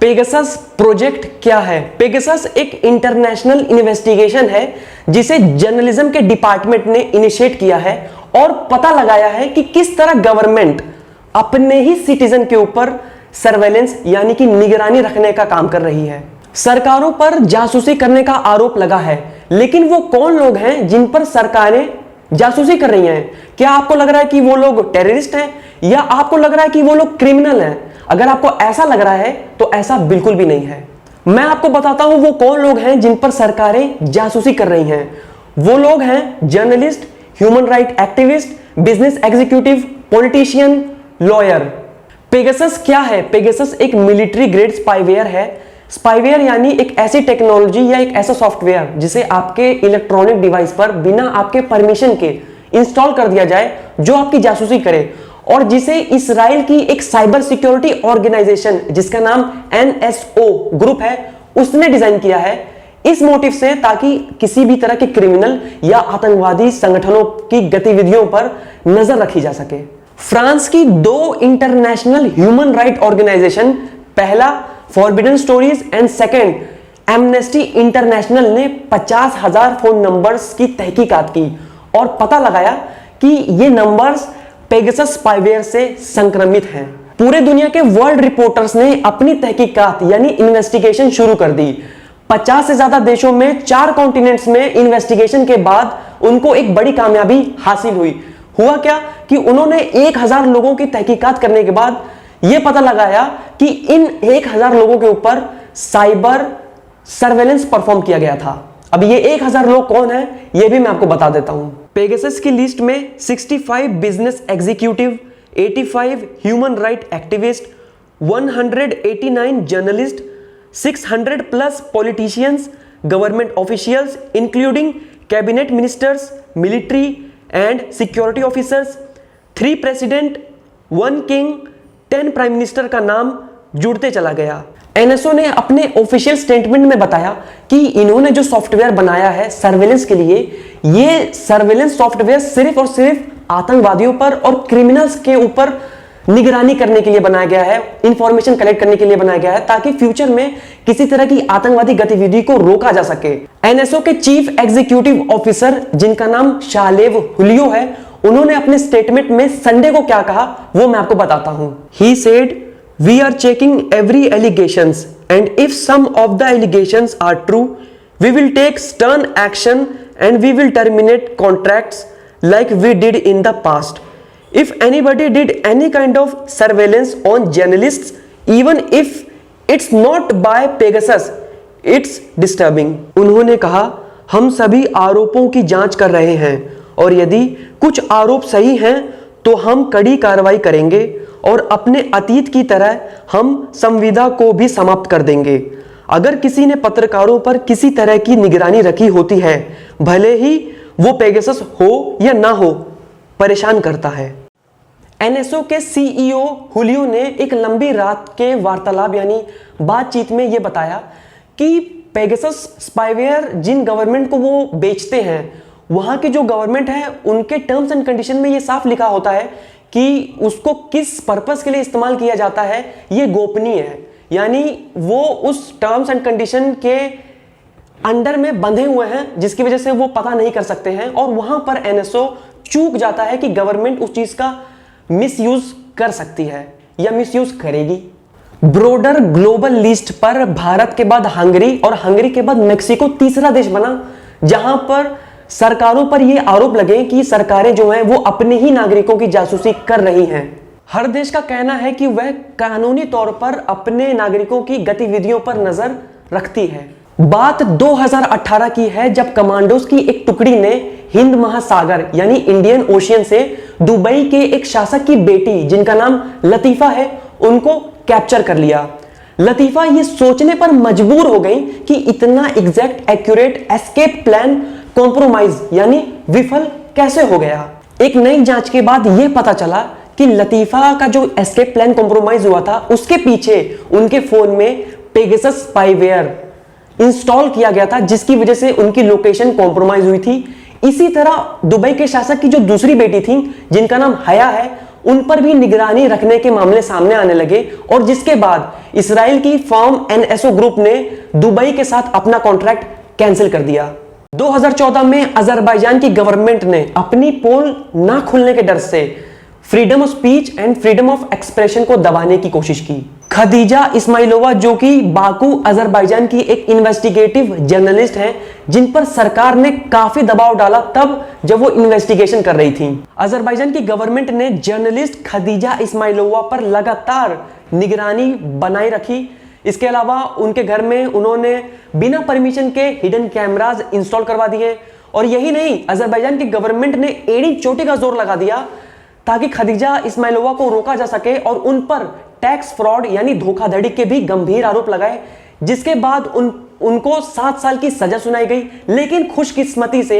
Pegasus project क्या है? Pegasus एक इंटरनेशनल इन्वेस्टिगेशन है जिसे जर्नलिज्म के डिपार्टमेंट ने इनिशिएट किया है और पता लगाया है कि किस तरह गवर्नमेंट अपने ही सिटीजन के ऊपर सर्वेलेंस यानी कि निगरानी रखने का काम कर रही है। सरकारों पर जासूसी करने का आरोप लगा है, लेकिन वो कौन लोग हैं जिन पर सरकारें जासूसी कर रही हैं? क्या आपको लग रहा है कि वो लोग टेररिस्ट हैं या आपको लग रहा है कि वो लोग क्रिमिनल हैं? अगर आपको ऐसा लग रहा है तो ऐसा बिल्कुल भी नहीं है। मैं आपको बताता हूं वो कौन लोग हैं जिन पर सरकारें जासूसी कर रही हैं। वो लोग हैं journalist, human right activist, business executive, politician, lawyer. Pegasus क्या है? पेगासस एक मिलिट्री ग्रेड स्पाईवेयर है। स्पाईवेयर यानी एक ऐसी टेक्नोलॉजी या एक ऐसा सॉफ्टवेयर जिसे आपके इलेक्ट्रॉनिक डिवाइस पर बिना आपके परमिशन के इंस्टॉल कर दिया जाए, जो आपकी जासूसी करे, और जिसे इजराइल की एक साइबर सिक्योरिटी ऑर्गेनाइजेशन जिसका नाम NSO ग्रुप है उसने डिजाइन किया है इस मोटिव से, ताकि किसी भी तरह के क्रिमिनल या आतंकवादी संगठनों की गतिविधियों पर नजर रखी जा सके। फ्रांस की 2 इंटरनेशनल ह्यूमन राइट ऑर्गेनाइजेशन, पहला forbidden stories and second amnesty International ने 50,000 फोन नंबर्स की तहकीकात की और पता लगाया कि ये नंबर्स पेगासस स्पाईवेयर से संक्रमित हैं। पूरे दुनिया के वर्ल्ड रिपोर्टर्स ने अपनी तहकीकात यानी इन्वेस्टिगेशन शुरू कर दी। 50 से ज्यादा देशों में 4 कॉन्टिनेंट्स में इन्वेस्टिगेशन के बाद उनको एक बड़ी कामयाबी हासिल हुई। हुआ क्या कि उन्होंने 1000 लोगों की तहकीकात करने के बाद यह पता लगाया कि इन 1000 लोगों के ऊपर साइबर सर्वेलेंस परफॉर्म किया गया था। अब ये 1000 लोग कौन हैं ये भी मैं आपको बता देता हूं। पेगासस की लिस्ट में 65 business executive, 85 human right activist, 189 journalist, 600 plus politicians, government officials including cabinet ministers, military and security officers, 3 president, 1 king, 10 prime minister का नाम जुड़ते चला गया। NSO ने अपने ऑफिशियल स्टेटमेंट में बताया कि इन्होंने जो सॉफ्टवेयर बनाया है सर्वेलेंस के लिए, ये सर्वेलेंस सॉफ्टवेयर सिर्फ और सिर्फ आतंकवादियों पर और क्रिमिनल्स के ऊपर निगरानी करने के लिए बनाया गया है, इंफॉर्मेशन कलेक्ट करने के लिए बनाया गया है, ताकि फ्यूचर में किसी तरह की आतंकवादी गतिविधि को रोका जा सके। NSO के चीफ एग्जीक्यूटिव ऑफिसर जिनका नाम शालेव हुलियो है, उन्होंने अपने स्टेटमेंट में संडे को क्या कहा वो मैं आपको बताता हूं। He said, "We are checking every allegations and if some of the allegations are true, we will take stern action and we will terminate contracts like we did in the past. If anybody did any kind of surveillance on journalists, even if it's not by Pegasus, it's disturbing." उन्होंने कहा, हम सभी आरोपों की जांच कर रहे हैं और यदि कुछ आरोप सही हैं तो हम कड़ी कार्रवाई करेंगे और अपने अतीत की तरह हम संविदा को भी समाप्त कर देंगे। अगर किसी ने पत्रकारों पर किसी तरह की निगरानी रखी होती है, भले ही वो पेगासस हो या ना हो, परेशान करता है। NSO के CEO हुलियो ने एक लंबी रात के वार्तालाप यानी बातचीत में यह बताया कि पेगासस स्पाईवेयर जिन गवर्नमेंट को वो बेचते हैं, वहां की जो गवर्नमेंट है उनके टर्म्स एंड कंडीशन में ये साफ लिखा होता है कि उसको किस पर्पस के लिए इस्तेमाल किया जाता है ये गोपनीय है, यानी वो उस टर्म्स एंड कंडीशन के अंडर में बंधे हुए हैं जिसकी वजह से वो पता नहीं कर सकते हैं, और वहां पर NSO चूक जाता है कि गवर्नमेंट उस चीज का मिसयूज कर सकती है या मिसयूज करेगी। ब्रॉडर ग्लोबल लिस्ट पर भारत के बाद हंगरी और हंगरी के बाद मेक्सिको तीसरा देश बना जहां पर सरकारों पर यह आरोप लगे कि सरकारें जो हैं वो अपने ही नागरिकों की जासूसी कर रही हैं। हर देश का कहना है कि वह कानूनी तौर पर अपने नागरिकों की गतिविधियों पर नजर रखती है। बात 2018 की है जब कमांडोज की एक टुकड़ी ने हिंद महासागर यानी इंडियन ओशियन से दुबई के एक शासक की बेटी जिनका नाम लतीफा है उनको कैप्चर कर लिया। लतीफा ये सोचने पर मजबूर हो गई कि इतना exact accurate escape plan compromise यानी विफल कैसे हो गया। एक नई जांच के बाद यह पता चला कि लतीफा का जो एस्केप प्लान कॉम्प्रोमाइज हुआ था उसके पीछे उनके फोन में पेगासस स्पाईवेयर इंस्टॉल किया गया था, जिसकी वजह से उनकी लोकेशन कॉम्प्रोमाइज हुई थी। इसी तरह दुबई के शासक की जो दूसरी बेटी थी जिनका नाम हया है, उन पर भी निगरानी रखने के मामले सामने आने लगे और जिसके बाद इजराइल की फर्म एनएसओ ग्रुप ने दुबई के साथ अपना कॉन्ट्रैक्ट कैंसिल कर दिया। 2014 में अजरबैजान की गवर्नमेंट ने अपनी पोल ना खुलने के डर से freedom of speech and freedom of expression को दबाने की कोशिश की। खदीजा इस्माइलोवा, जो कि बाकू अजरबैजान की एक इन्वेस्टिगेटिव जर्नलिस्ट हैं, जिन पर सरकार ने काफी दबाव डाला तब जब वो इन्वेस्टिगेशन कर रही थी। अजरबैजान की गवर्नमेंट ने जर्नलिस्ट खदीजा इस्माइलोवा पर लगातार निगरानी बनाए रखी। इसके अलावा उनके घर में उन्होंने बिना परमिशन के हिडन कैमरास इंस्टॉल करवा दिए और यही नहीं, अजरबैजान की गवर्नमेंट ने एड़ी चोटी का जोर लगा दिया ताकि खदीजा इस्माइलोवा को रोका जा सके और उन पर टैक्स फ्रॉड यानी धोखाधड़ी के भी गंभीर आरोप लगाए, जिसके बाद उनको 7 साल की सजा सुनाई गई। लेकिन खुशकिस्मती से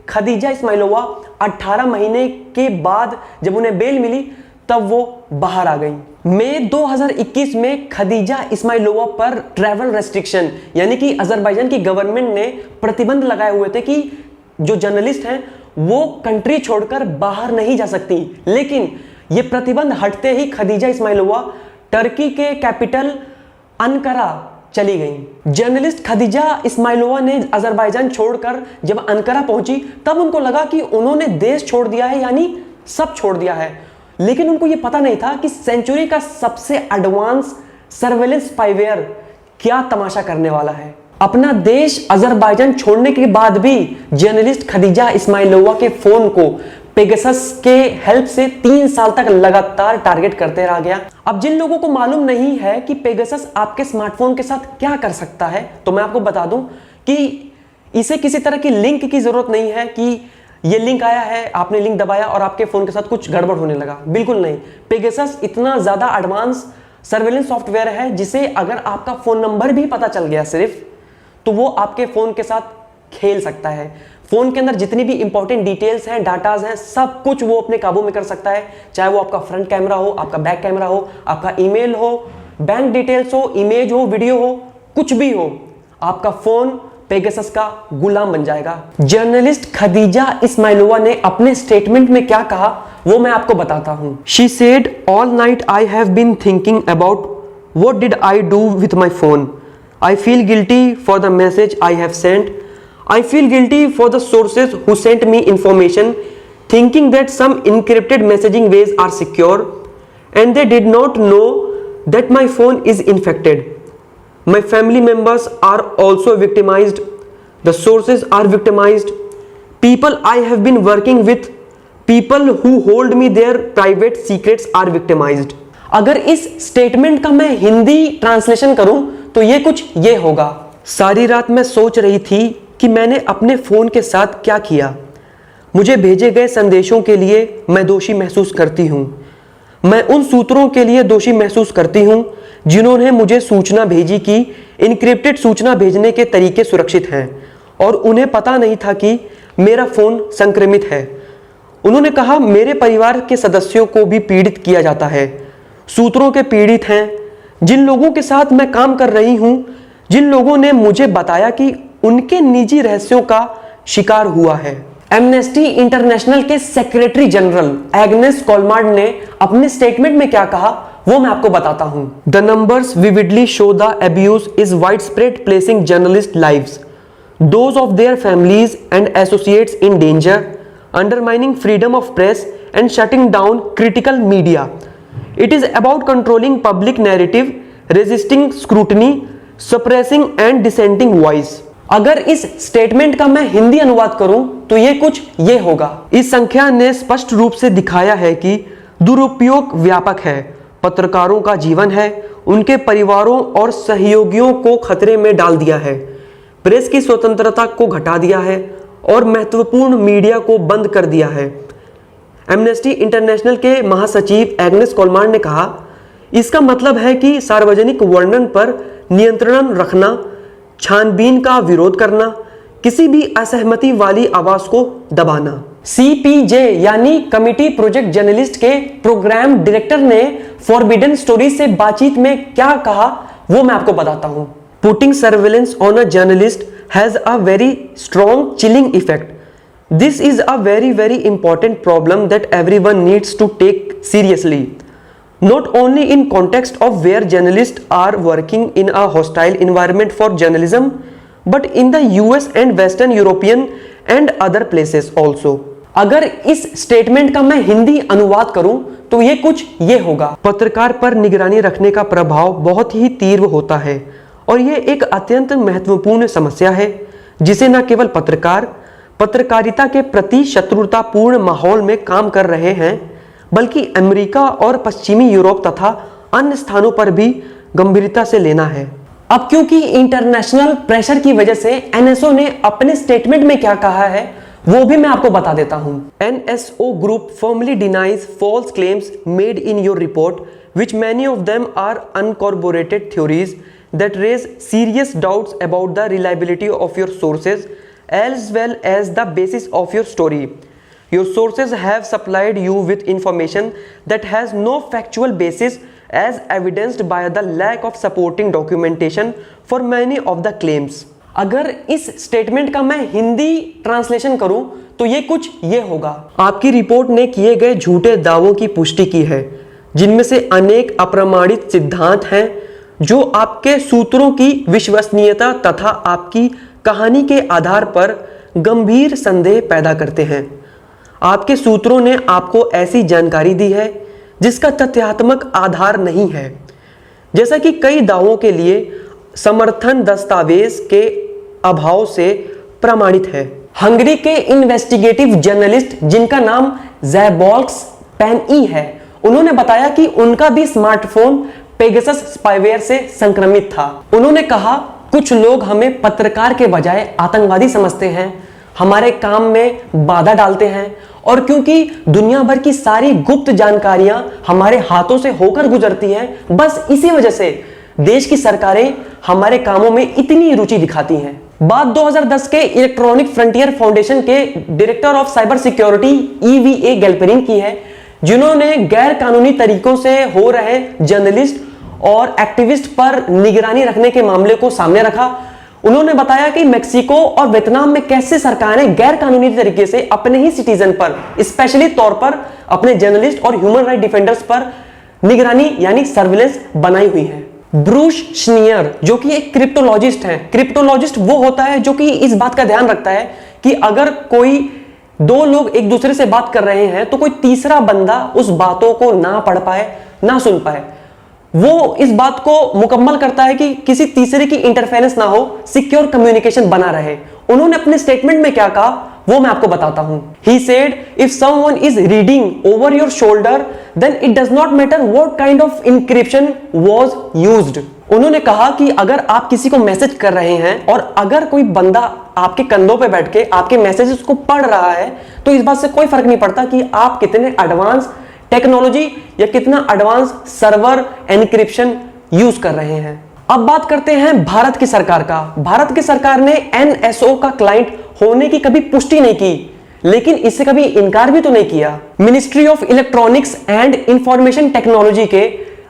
खदीजा इस्माइलोवा 18 महीने के बाद जब उन्हें बेल मिली तब वो बाहर आ गई। मई 2021 में खदीजा इस्माइलोवा पर ट्रैवल रेस्ट्रिक्शन यानी कि अजरबैजान की गवर्नमेंट ने प्रतिबंध लगाए हुए थे कि जो जर्नलिस्ट हैं वो कंट्री छोड़कर बाहर नहीं जा सकती। लेकिन ये प्रतिबंध हटते ही खदीजा इस्माइलोवा टर्की के कैपिटल अंकारा चली गई। जर्नलिस्ट खदीजा इस्माइलोवा ने अजरबैजान छोड़कर जब अंकारा पहुंची तब उनको लगा कि उन्होंने देश छोड़ दिया है, यानी सब छोड़ दिया है। लेकिन उनको यह पता नहीं था कि सेंचुरी का सबसे एडवांस सर्वेलेंस स्पाईवेयर क्या तमाशा करने वाला है। अपना देश अजरबैजान छोड़ने के बाद भी जर्नलिस्ट खदीजा इस्माइलोवा के फोन को पेगासस के हेल्प से 3 साल तक लगातार टारगेट करते रह गया। अब जिन लोगों को मालूम नहीं है कि पेगासस आपके स्मार्टफोन के साथ क्या कर सकता है, तो मैं आपको बता दूं कि इसे किसी तरह की लिंक की जरूरत नहीं है कि ये लिंक आया है, आपने लिंक दबाया और आपके फोन के साथ कुछ गड़बड़ होने लगा। बिल्कुल नहीं। पेगासस इतना ज्यादा एडवांस सर्वेलेंस सॉफ्टवेयर है जिसे अगर आपका फोन नंबर भी पता चल गया सिर्फ, तो वो आपके फोन के साथ खेल सकता है। फोन के अंदर जितनी भी इंपॉर्टेंट डिटेल्स हैं, डाटाज हैं, सब कुछ वो अपने काबू में कर सकता है। चाहे वो आपका फ्रंट कैमरा हो, आपका बैक कैमरा हो, आपका ईमेल हो, बैंक डिटेल्स हो, इमेज हो, वीडियो हो, कुछ भी हो, आपका फोन पेगासस का गुलाम बन जाएगा। जर्नलिस्ट खदीजा इस्माइलोवा ने अपने स्टेटमेंट में क्या कहा वो मैं आपको बताता हूं। She said, all night I have been thinking about what did I do with my phone. I feel guilty for the message I have sent. I feel guilty for the sources who sent me information thinking that some encrypted messaging ways are secure and they did not know that my phone is infected. My family members are also victimized. The sources are victimized. People I have been working with, people who hold me their private secrets are victimized. अगर इस statement का मैं Hindi translation करूं तो ये कुछ ये होगा। सारी रात मैं सोच रही थी कि मैंने अपने फोन के साथ क्या किया। मुझे भेजे गए संदेशों के लिए मैं दोषी महसूस करती हूँ। मैं उन सूत्रों के लिए दोषी महसूस करती हूँ जिन्होंने मुझे सूचना भेजी कि इनक्रिप्टेड सूचना भेजने के तरीके सुरक्षित हैं और उन्हें पता नहीं था कि मेरा फोन संक्रमित है। उन्होंने कहा मेरे परिवार के सदस्यों को भी पीड़ित किया जाता है। सूत्रों के पीड़ित हैं जिन लोगों के साथ मैं काम कर रही हूं, जिन लोगों ने मुझे बताया कि उनके निजी रहस्यों का शिकार हुआ है। एमनेस्टी इंटरनेशनल के सेक्रेटरी जनरल एग्नेस कॉलमार्ड ने अपने स्टेटमेंट में क्या कहा वो मैं आपको बताता हूं। The numbers vividly show the abuse is widespread, placing journalist lives, those of their families and associates in danger, undermining freedom of press and shutting down critical media. It is about controlling public narrative, resisting scrutiny, suppressing and dissenting voice. अगर इस statement का मैं हिंदी अनुवाद करूं तो ये कुछ ये होगा। इस संख्या ने स्पष्ट रूप से दिखाया है कि दुरुपयोग व्यापक है, पत्रकारों का जीवन है, उनके परिवारों और सहयोगियों को खतरे में डाल दिया है, प्रेस की स्वतंत्रता को घटा दिया है और महत्वपूर्ण मीडिया को बंद कर दिया है। एमनेस्टी इंटरनेशनल के महासचिव एग्नेस कॉलमार्ड ने कहा, इसका मतलब है कि सार्वजनिक वर्णन पर नियंत्रण रखना, छानबीन का विरोध करना, किसी भी असहमति वाली आवाज को दबाना। CPJ यानी कमिटी प्रोजेक्ट जर्नलिस्ट के प्रोग्राम डायरेक्टर ने फॉरबिडन स्टोरी से बातचीत में क्या कहा वो मैं आपको बताता हूं। Putting surveillance on a journalist has a very strong chilling effect. This is a very important problem that everyone needs to take seriously. Not only in context of where journalists are working in a hostile environment for journalism, but in the US and Western European and other places also. अगर इस statement का मैं हिंदी अनुवाद करूं तो ये कुछ ये होगा। पत्रकार पर निगरानी रखने का प्रभाव बहुत ही तीव्र होता है और ये एक अत्यंत महत्वपूर्ण समस्या है जिसे न केवल पत्रकार पत्रकारिता के प्रति शत्रुतापूर्ण माहौल में काम कर रहे हैं, बल्कि अमेरिका और पश्चिमी यूरोप तथा अन्य स्थानों पर भी गंभीरता से लेना है। अब क्योंकि इंटरनेशनल प्रेशर की वजह से एनएसओ ने अपने स्टेटमेंट में क्या कहा है वो भी मैं आपको बता देता हूं। NSO group firmly denies false claims made in your report which many of them are uncorroborated theories that raise serious doubts about the reliability of your sources as well as the basis of your story. Your sources have supplied you with information that has no factual basis as evidenced by the lack of supporting documentation for many of the claims. अगर इस statement का मैं Hindi translation करूं तो ये कुछ ये होगा। आपकी रिपोर्ट ने किए गए झूठे दावों की पुष्टि की है जिनमें से अनेक अप्रमाणित सिद्धांत हैं जो आपके सूत्रों की विश्वसनीयता तथा आपकी कहानी के आधार पर गंभीर संदेह पैदा करते हैं। आपके सूत्रों ने आपको ऐसी जानकारी दी है जिसका तथ्यात्मक आधार नहीं है, जैसा कि कई दावों के लिए समर्थन दस्तावेज के अभाव से प्रमाणित है। हंगरी के इन्वेस्टिगेटिव जर्नलिस्ट जिनका नाम ज़ैबॉल्क्स पेनई है, उन्होंने बताया कि उनका भी स्मार्टफोन पेगासस स्पाईवेयर से संक्रमित था। उन्होंने कहा, कुछ लोग हमें पत्रकार के बजाय आतंकवादी समझते हैं, हमारे काम में बाधा डालते हैं और क्योंकि दुनिया भर की सारी गुप्त जानकारियां हमारे हाथों से होकर गुजरती हैं, बस इसी वजह से देश की सरकारें हमारे कामों में इतनी रुचि दिखाती हैं। बात 2010 के इलेक्ट्रॉनिक फ्रंटियर फाउंडेशन के director of cyber security EVA गैल्पेरिन की है, जिन्होंने गैर कानूनी तरीकों से हो रहे जर्नलिस्ट और एक्टिविस्ट पर निगरानी रखने के मामले को सामने रखा। उन्होंने बताया कि मेक्सिको और वियतनाम में कैसे सरकारें गैर कानूनी तरीके से अपने ही सिटीजन पर, स्पेशली तौर पर अपने जर्नलिस्ट और ह्यूमन राइट डिफेंडर्स पर निगरानी यानी सर्विलेंस बनाई हुई है। ब्रूस श्नियर जो कि एक क्रिप्टोलॉजिस्ट है, क्रिप्टोलॉजिस्ट वो होता है जो कि इस बात का ध्यान रखता है कि अगर कोई दो लोग एक दूसरे से बात कर रहे हैं तो कोई तीसरा बंदा उस बातों को ना पढ़ पाए ना सुन पाए, वो इस बात को मुकम्मल करता है कि किसी तीसरे की इंटरफेरेंस ना हो, सिक्योर कम्युनिकेशन बना रहे। उन्होंने अपने स्टेटमेंट में क्या कहा वो मैं आपको बताता हूं। He said, if someone is reading over your shoulder, then it does not matter what kind of encryption was used. उन्होंने कहा कि अगर आप किसी को मैसेज कर रहे हैं और अगर कोई बंदा आपके कंधों पे बैठ के आपके मैसेजेस को पढ़ रहा है तो इस बात से कोई फर्क नहीं पड़ता कि आप कितने एडवांस टेक्नोलॉजी या कितना एडवांस सर्वर एनक्रिप्शन यूज कर रहे हैं। अब बात करते हैं भारत की सरकार का। भारत की सरकार ने एनएसओ का क्लाइंट होने की कभी पुष्टि नहीं की, लेकिन इससे कभी इनकार भी तो नहीं किया। Ministry of electronics and information technology के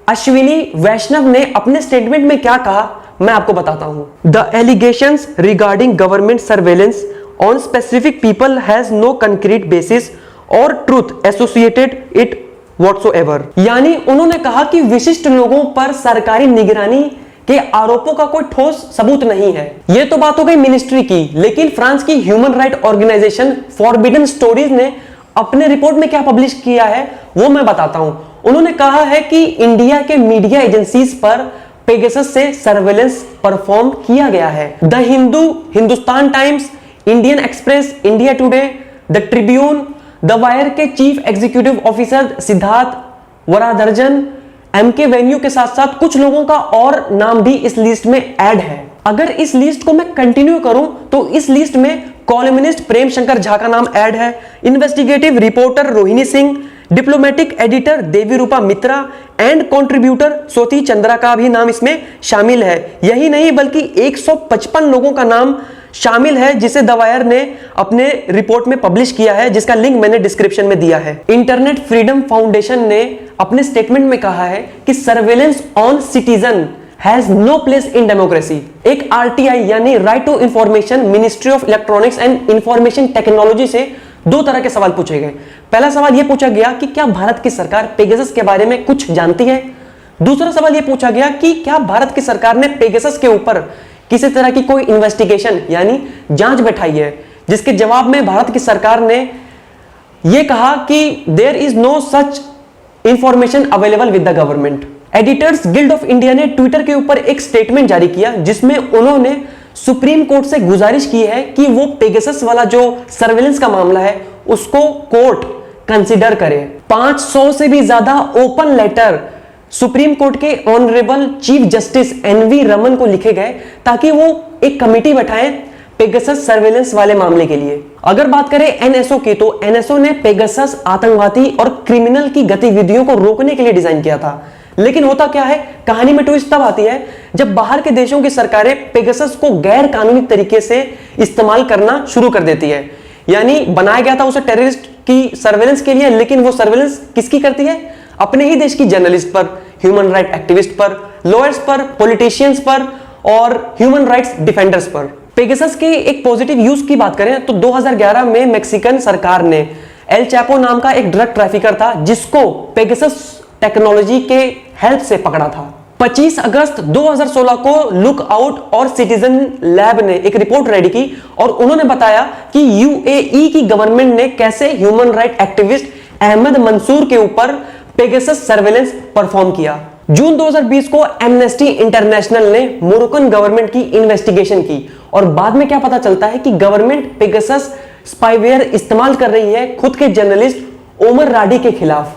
अश्विनी वैष्णव ने अपने स्टेटमेंट में क्या कहा मैं आपको बताता हूं। The allegations regarding government surveillance on specific people has no concrete basis और ट्रूथ एसोसिएटेड इट व्हाटसोएवर। यानी उन्होंने कहा कि विशिष्ट लोगों पर सरकारी निगरानी के आरोपों का कोई ठोस सबूत नहीं है। यह तो बात हो गई मिनिस्ट्री की, लेकिन फ्रांस की human right organization forbidden stories ने अपने रिपोर्ट में क्या पब्लिश किया है वो मैं बताता हूं। उन्होंने कहा है कि इंडिया के मीडिया एजेंसीज पर पेगासस से सर्वेलेंस परफॉर्म किया गया है। The Hindu, Hindustan Times, Indian Express, India Today, the Tribune, the Wire के chief executive officer Siddharth Varadarajan, MK Venu के साथ साथ कुछ लोगों का और नाम भी इस लिस्ट में ऐड है। अगर इस लिस्ट को मैं कंटिन्यू करूं तो इस लिस्ट में कॉलमिनिस्ट प्रेम शंकर झा का नाम ऐड है, investigative reporter Rohini Singh, diplomatic editor Devi Rupa Mitra and contributor Swati Chandra का भी नाम इसमें शामिल है। यही नहीं बल्कि 155 लोगों का नाम शामिल है जिसे द वायर ने अपने रिपोर्ट में पब्लिश किया है, जिसका लिंक मैंने डिस्क्रिप्शन में दिया है। इंटरनेट फ्रीडम फाउंडेशन ने अपने स्टेटमेंट में कहा है कि surveillance on citizen has no place in democracy. एक आरटीआई यानी right to information ministry of electronics and information technology से दो तरह के सवाल पूछे गए। पहला सवाल यह पूछा गया कि क्या भारत की सरकार पेगासस के बारे में कुछ जानती है। दूसरा सवाल यह पूछा गया कि क्या भारत की सरकार ने पेगासस के ऊपर किसी तरह की कोई इन्वेस्टिगेशन यानी जांच बैठाई है, जिसके जवाब में भारत की सरकार ने यह कहा कि there is no such information available with the government. Editors guild of India ने ट्विटर के ऊपर एक स्टेटमेंट जारी किया जिसमें उन्होंने सुप्रीम कोर्ट से गुजारिश की है कि वो पेगासस वाला जो सर्वेलेंस का मामला है उसको कोर्ट कंसीडर करे। 500 से भी ज्यादा ओपन लेटर सुप्रीम कोर्ट के honourable chief justice NV Raman को लिखे गए ताकि वो एक कमेटी बैठाएं पेगासस सर्वेलेंस वाले मामले के लिए। अगर बात करें एनएसओ की, तो एनएसओ ने पेगासस आतंकवादी और क्रिमिनल की गतिविधियों को रोकने के लिए डिजाइन किया था। लेकिन होता क्या है, कहानी में ट्विस्ट तब आती है जब बाहर के देशों की सरकारें पेगासस को गैर कानूनी तरीके से इस्तेमाल करना शुरू कर देती है। यानी बनाया गया था उसे टेररिस्ट की सर्वेलेंस के लिए, लेकिन वो सर्वेलेंस किसकी करती है? अपने ही देश की जर्नलिस्ट पर, ह्यूमन राइट एक्टिविस्ट पर, लॉयर्स पर, पॉलिटिशियंस पर और ह्यूमन राइट्स डिफेंडर्स पर। पेगासस के एक पॉजिटिव यूज की बात करें तो 2011 में मैक्सिकन सरकार ने एल चैपो नाम का एक ड्रग ट्रैफिकर था जिसको पेगासस टेक्नोलॉजी के हेल्प से पकड़ा था। 25 अगस्त 2016 को लुक आउट और सिटीजन लैब ने एक रिपोर्ट रेडी की और उन्होंने बताया कि यूएई की गवर्नमेंट ने कैसे human right activist Ahmed Mansoor के ऊपर पेगासस सर्वेलेंस परफॉर्म किया। जून 2020 को एमनेस्टी इंटरनेशनल ने मोरक्कन गवर्नमेंट की इन्वेस्टिगेशन की और बाद में क्या पता चलता है कि गवर्नमेंट पेगासस स्पाईवेयर इस्तेमाल कर रही है खुद के जर्नलिस्ट ओमर राडी के खिलाफ।